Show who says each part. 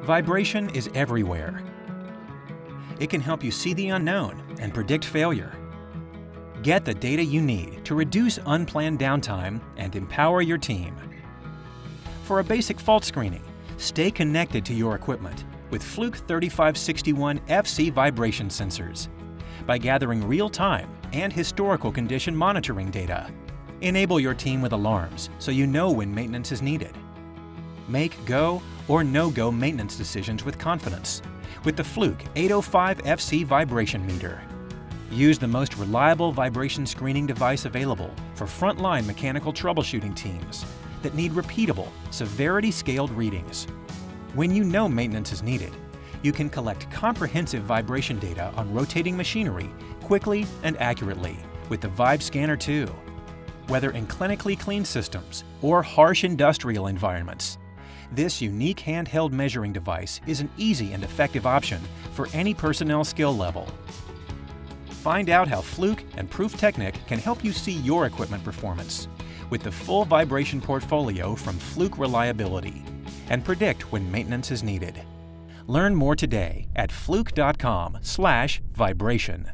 Speaker 1: Vibration is everywhere. It can help you see the unknown and predict failure. Get the data you need to reduce unplanned downtime and empower your team. For a basic fault screening, stay connected to your equipment with Fluke 3561 FC vibration sensors by gathering real-time and historical condition monitoring data. Enable your team with alarms so you know when maintenance is needed. Make go or no-go maintenance decisions with confidence with the Fluke 805 FC vibration meter. Use the most reliable vibration screening device available for frontline mechanical troubleshooting teams that need repeatable, severity-scaled readings. When you know maintenance is needed, you can collect comprehensive vibration data on rotating machinery quickly and accurately with the Vibe Scanner 2. Whether in clinically clean systems or harsh industrial environments, this unique handheld measuring device is an easy and effective option for any personnel skill level. Find out how Fluke and PRUFTECHNIK can help you see your equipment performance with the full vibration portfolio from Fluke Reliability and predict when maintenance is needed. Learn more today at fluke.com/vibration.